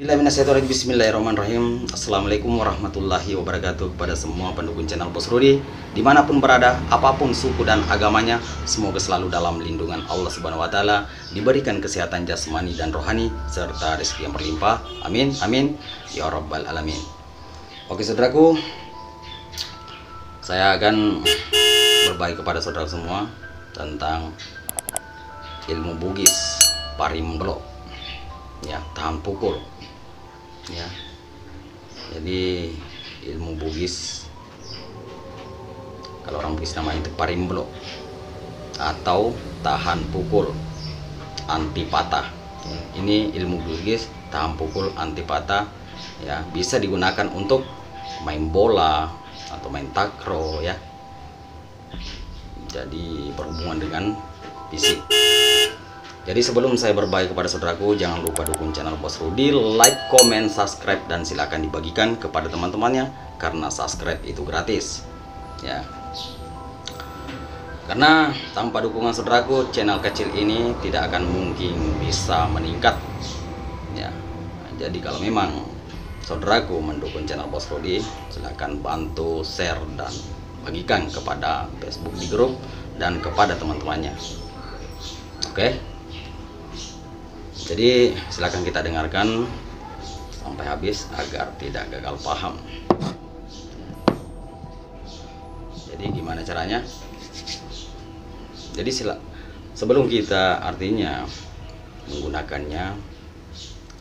Bismillahirrahmanirrahim. Assalamualaikum warahmatullahi wabarakatuh kepada semua pendukung channel Bos Rudi dimanapun berada, apapun suku dan agamanya, semoga selalu dalam lindungan Allah Subhanahu wa Ta'ala, diberikan kesehatan jasmani dan rohani serta rezeki yang berlimpah. Amin amin ya rabbal alamin. Oke saudaraku, saya akan berbagi kepada saudara semua tentang ilmu Bugis Parimblok, ya, tahan pukul, ya. Jadi ilmu Bugis, kalau orang Bugis namanya itu Parimblok atau tahan pukul anti patah. Ini ilmu Bugis tahan pukul anti patah, ya, bisa digunakan untuk main bola atau main takraw, ya. Jadi berhubungan dengan fisik. Jadi sebelum saya berbagi kepada saudaraku, jangan lupa dukung channel Bos Rudi, like, comment, subscribe, dan silakan dibagikan kepada teman-temannya karena subscribe itu gratis, ya. Karena tanpa dukungan saudaraku, channel kecil ini tidak akan mungkin bisa meningkat, ya. Jadi kalau memang saudaraku mendukung channel Bos Rudi, silakan bantu share dan bagikan kepada Facebook di grup dan kepada teman-temannya. Oke. Jadi silakan kita dengarkan sampai habis agar tidak gagal paham. Jadi gimana caranya? Jadi sebelum kita artinya menggunakannya,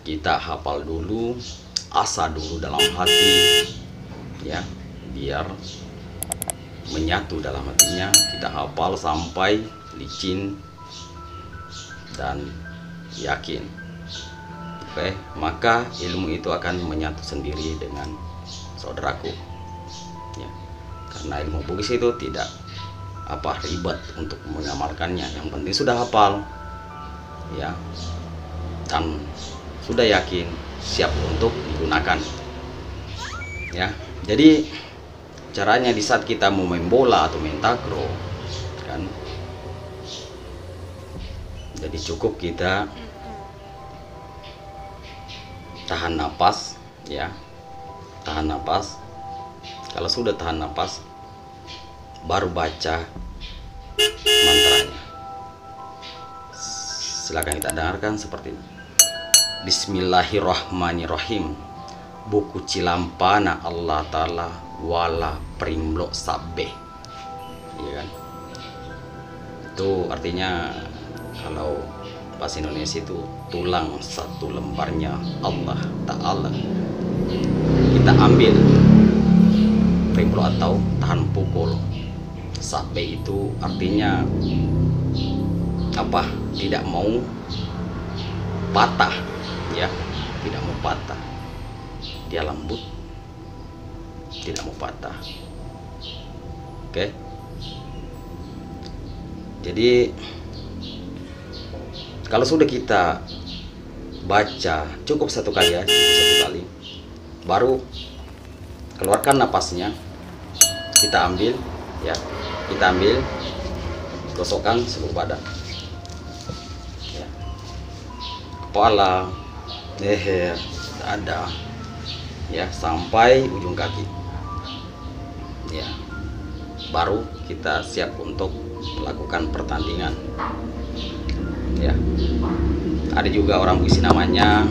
kita hafal dulu, asa dulu dalam hati, ya, biar menyatu dalam hatinya. Kita hafal sampai licin dan yakin. Oke, maka ilmu itu akan menyatu sendiri dengan saudaraku, ya. Karena ilmu Bugis itu tidak ribet untuk mengamalkannya. Yang penting sudah hafal, ya, dan sudah yakin siap untuk digunakan, ya. Jadi caranya di saat kita mau main bola atau main takraw, kan, jadi cukup kita tahan napas, ya, tahan napas. Kalau sudah tahan napas, baru baca mantranya. Silakan kita dengarkan seperti ini. Bismillahirrahmanirrahim. Buku cilampana Allah Ta'ala wala Parimblok sabeh, iya kan? Itu artinya kalau bahasa Indonesia itu tulang satu lembarnya Allah Ta'ala. Kita ambil Parimblok atau tahan pukul sabeh, itu artinya tidak mau patah, ya, tidak mau patah. Dia lembut, tidak mau patah. Oke. Jadi kalau sudah kita baca cukup satu kali, ya, cukup satu kali, baru keluarkan napasnya. Kita ambil, ya, kita ambil, gosokkan seluruh badan, ya, kepala, leher, dada, ya, sampai ujung kaki, ya. Baru kita siap untuk melakukan pertandingan, ya. Ada juga orang Bugis namanya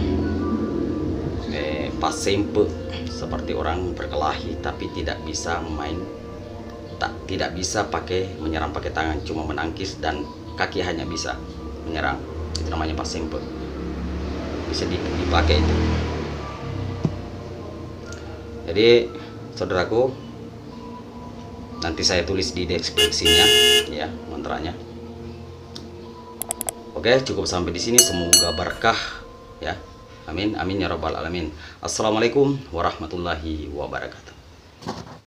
pasempe, seperti orang berkelahi tapi tidak bisa tidak bisa menyerang pakai tangan, cuma menangkis dan kaki hanya bisa menyerang. Itu namanya pasempe, bisa dipakai itu. Jadi saudaraku, nanti saya tulis di deskripsinya, ya, mantranya. Oke, cukup sampai di sini. Semoga berkah, ya. Amin amin ya rabbal alamin. Assalamualaikum warahmatullahi wabarakatuh.